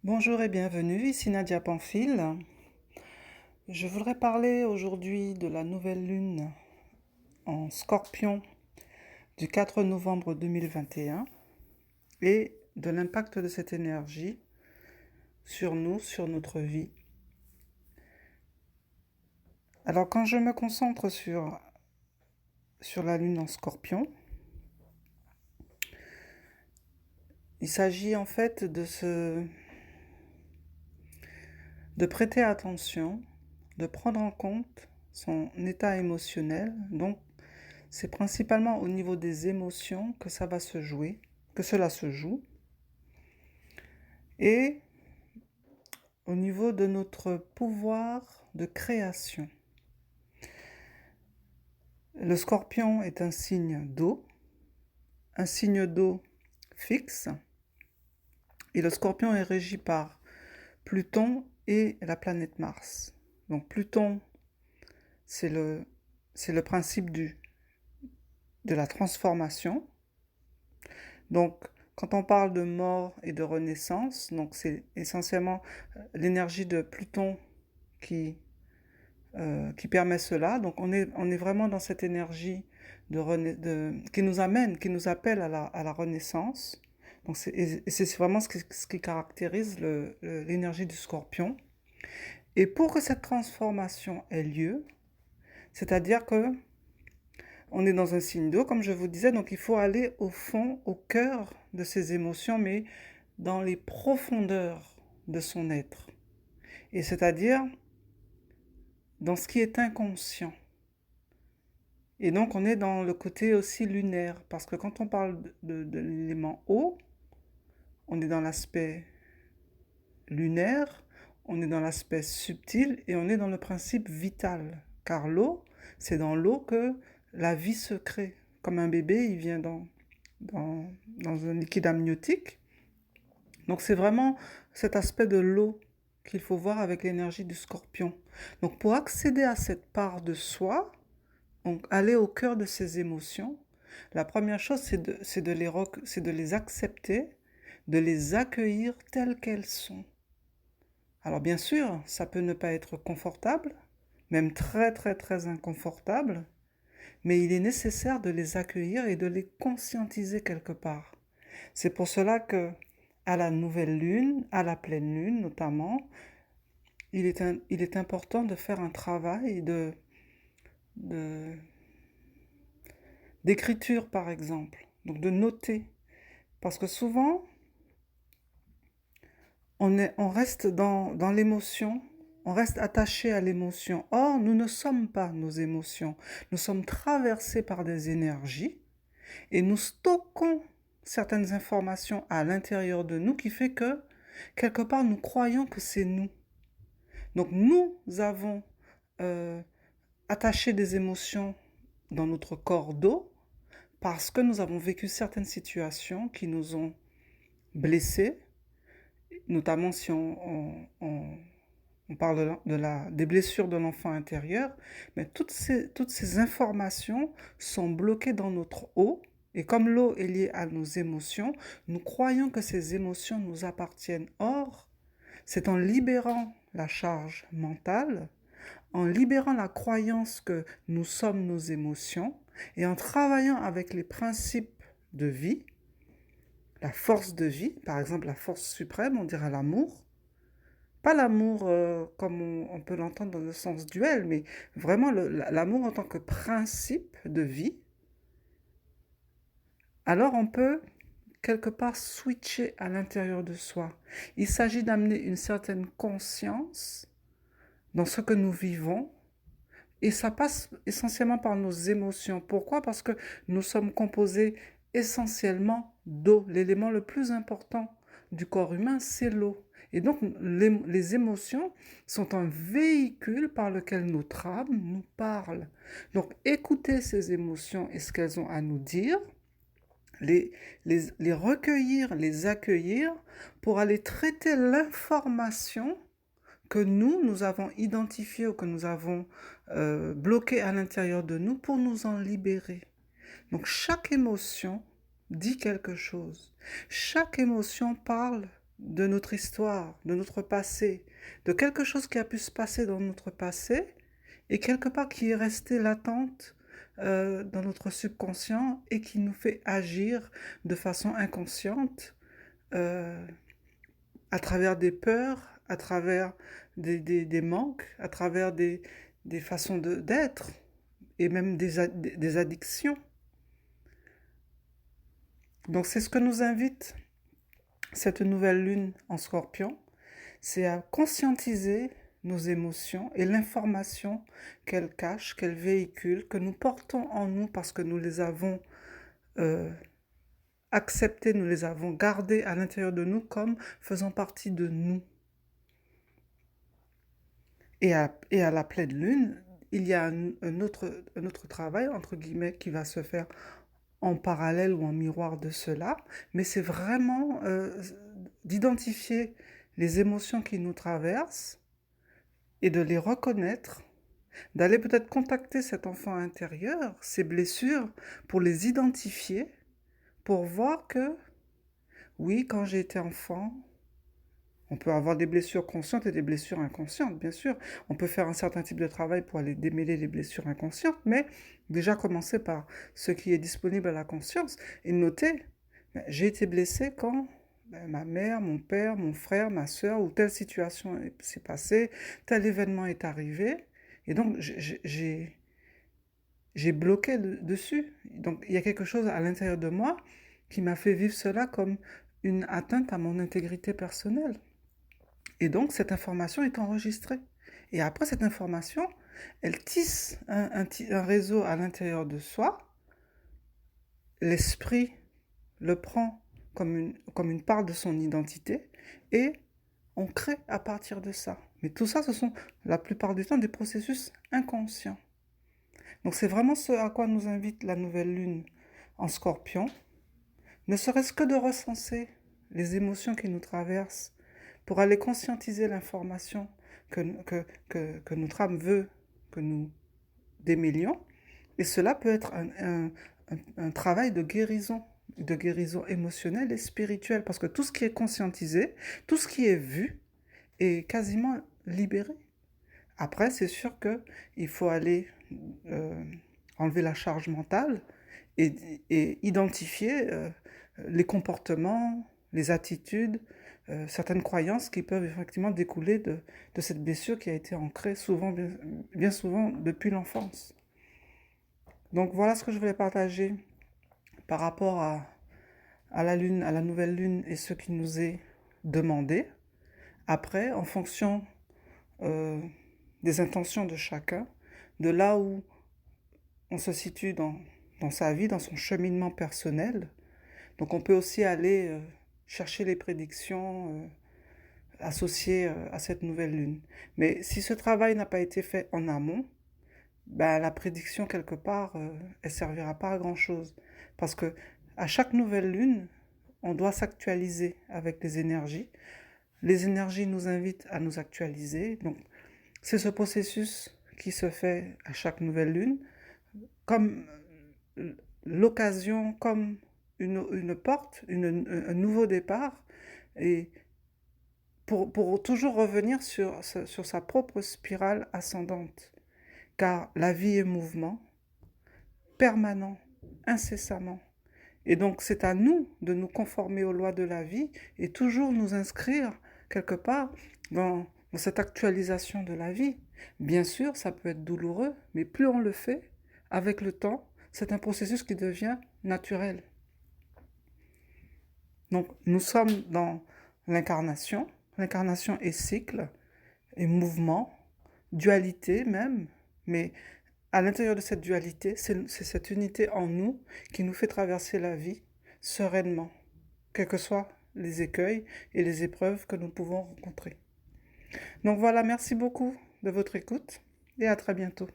Bonjour et bienvenue, ici Nadia Pamphile. Je voudrais parler aujourd'hui de la nouvelle lune en Scorpion du 4 novembre 2021 et de l'impact de cette énergie sur nous, sur notre vie. Alors quand je me concentre sur la lune en Scorpion, il s'agit en fait de prêter attention, de prendre en compte son état émotionnel. Donc c'est principalement au niveau des émotions que ça va se jouer, que cela se joue. Et au niveau de notre pouvoir de création. Le scorpion est un signe d'eau fixe, et le scorpion est régi par Pluton et la planète Mars. Donc Pluton, c'est le principe de la transformation. Donc quand on parle de mort et de renaissance, donc c'est essentiellement l'énergie de Pluton qui permet cela. Donc on est vraiment dans cette énergie qui nous amène, qui nous appelle à la renaissance. Donc c'est vraiment ce qui caractérise l'énergie du scorpion. Et pour que cette transformation ait lieu, c'est-à-dire que on est dans un signe d'eau, comme je vous disais, donc il faut aller au fond, au cœur de ses émotions, mais dans les profondeurs de son être. Et c'est-à-dire dans ce qui est inconscient. Et donc on est dans le côté aussi lunaire, parce que quand on parle de l'élément eau, on est dans l'aspect lunaire, on est dans l'aspect subtil et on est dans le principe vital. Car l'eau, c'est dans l'eau que la vie se crée. Comme un bébé, il vient dans un liquide amniotique. Donc c'est vraiment cet aspect de l'eau qu'il faut voir avec l'énergie du scorpion. Donc pour accéder à cette part de soi, donc aller au cœur de ses émotions, la première chose c'est de les accepter, de les accueillir telles qu'elles sont. Alors bien sûr, ça peut ne pas être confortable, même très très très inconfortable, mais il est nécessaire de les accueillir et de les conscientiser quelque part. C'est pour cela que à la nouvelle lune, à la pleine lune notamment, il est important de faire un travail de- d'écriture par exemple, donc de noter. Parce que souvent, on reste dans l'émotion, on reste attaché à l'émotion. Or, nous ne sommes pas nos émotions. Nous sommes traversés par des énergies et nous stockons certaines informations à l'intérieur de nous qui fait que, quelque part, nous croyons que c'est nous. Donc, nous avons euh, attaché des émotions dans notre corps d'eau parce que nous avons vécu certaines situations qui nous ont blessés, notamment si on parle des blessures de l'enfant intérieur, mais toutes ces informations sont bloquées dans notre eau. Et comme l'eau est liée à nos émotions, nous croyons que ces émotions nous appartiennent. Or, c'est en libérant la charge mentale, en libérant la croyance que nous sommes nos émotions, et en travaillant avec les principes de vie, la force de vie, par exemple la force suprême, on dirait l'amour, pas l'amour comme on peut l'entendre dans le sens duel, mais vraiment l'amour en tant que principe de vie, alors on peut quelque part switcher à l'intérieur de soi. Il s'agit d'amener une certaine conscience dans ce que nous vivons, et ça passe essentiellement par nos émotions. Pourquoi? Parce que nous sommes composés essentiellement d'eau. L'élément le plus important du corps humain, c'est l'eau. Et donc, les émotions sont un véhicule par lequel notre âme nous parle. Donc, écouter ces émotions et ce qu'elles ont à nous dire, les, les recueillir, les accueillir pour aller traiter l'information que nous avons identifiée ou que nous avons bloquée à l'intérieur de nous pour nous en libérer. Donc chaque émotion dit quelque chose. Chaque émotion parle de notre histoire, de notre passé, de quelque chose qui a pu se passer dans notre passé et quelque part qui est resté latente dans notre subconscient et qui nous fait agir de façon inconsciente euh, à travers des peurs, à travers des manques, à travers des façons d'être et même des addictions. Donc c'est ce que nous invite cette nouvelle lune en Scorpion, c'est à conscientiser nos émotions et l'information qu'elles cachent, qu'elles véhiculent, que nous portons en nous parce que nous les avons euh, acceptées, nous les avons gardées à l'intérieur de nous comme faisant partie de nous. Et à la pleine lune, il y a un autre travail, entre guillemets, qui va se faire en parallèle ou en miroir de cela, mais c'est vraiment d'identifier les émotions qui nous traversent et de les reconnaître, d'aller peut-être contacter cet enfant intérieur, ses blessures, pour les identifier, pour voir que, oui, quand j'ai été enfant, on peut avoir des blessures conscientes et des blessures inconscientes, bien sûr. On peut faire un certain type de travail pour aller démêler les blessures inconscientes, mais déjà commencer par ce qui est disponible à la conscience et noter, j'ai été blessé quand ma mère, mon père, mon frère, ma soeur, ou telle situation s'est passée, tel événement est arrivé, et donc j'ai bloqué dessus. Donc il y a quelque chose à l'intérieur de moi qui m'a fait vivre cela comme une atteinte à mon intégrité personnelle. Et donc, cette information est enregistrée. Et après, cette information, elle tisse un réseau à l'intérieur de soi. L'esprit le prend comme une part de son identité et on crée à partir de ça. Mais tout ça, ce sont la plupart du temps des processus inconscients. Donc, c'est vraiment ce à quoi nous invite la nouvelle lune en Scorpion. Ne serait-ce que de recenser les émotions qui nous traversent pour aller conscientiser l'information que notre âme veut que nous démêlions. Et cela peut être un travail de guérison émotionnelle et spirituelle, parce que tout ce qui est conscientisé, tout ce qui est vu, est quasiment libéré. Après, c'est sûr qu'il faut aller enlever la charge mentale et identifier les comportements, les attitudes, certaines croyances qui peuvent effectivement découler de cette blessure qui a été ancrée souvent, bien souvent depuis l'enfance. Donc voilà ce que je voulais partager par rapport à la lune, à la nouvelle lune et ce qui nous est demandé. Après, en fonction euh, des intentions de chacun, de là où on se situe dans sa vie, dans son cheminement personnel. Donc on peut aussi aller chercher les prédictions associées à cette nouvelle lune. Mais si ce travail n'a pas été fait en amont, ben, la prédiction quelque part, elle servira pas à grand-chose. Parce que à chaque nouvelle lune, on doit s'actualiser avec les énergies. Les énergies nous invitent à nous actualiser. Donc c'est ce processus qui se fait à chaque nouvelle lune, comme l'occasion, comme une porte, un nouveau départ, et pour toujours revenir sur sa propre spirale ascendante. Car la vie est mouvement, permanent, incessamment. Et donc c'est à nous de nous conformer aux lois de la vie et toujours nous inscrire quelque part dans cette actualisation de la vie. Bien sûr, ça peut être douloureux, mais plus on le fait, avec le temps, c'est un processus qui devient naturel. Donc nous sommes dans l'incarnation. L'incarnation est cycle, est mouvement, dualité même, mais à l'intérieur de cette dualité, c'est cette unité en nous qui nous fait traverser la vie sereinement, quels que soient les écueils et les épreuves que nous pouvons rencontrer. Donc voilà, merci beaucoup de votre écoute et à très bientôt.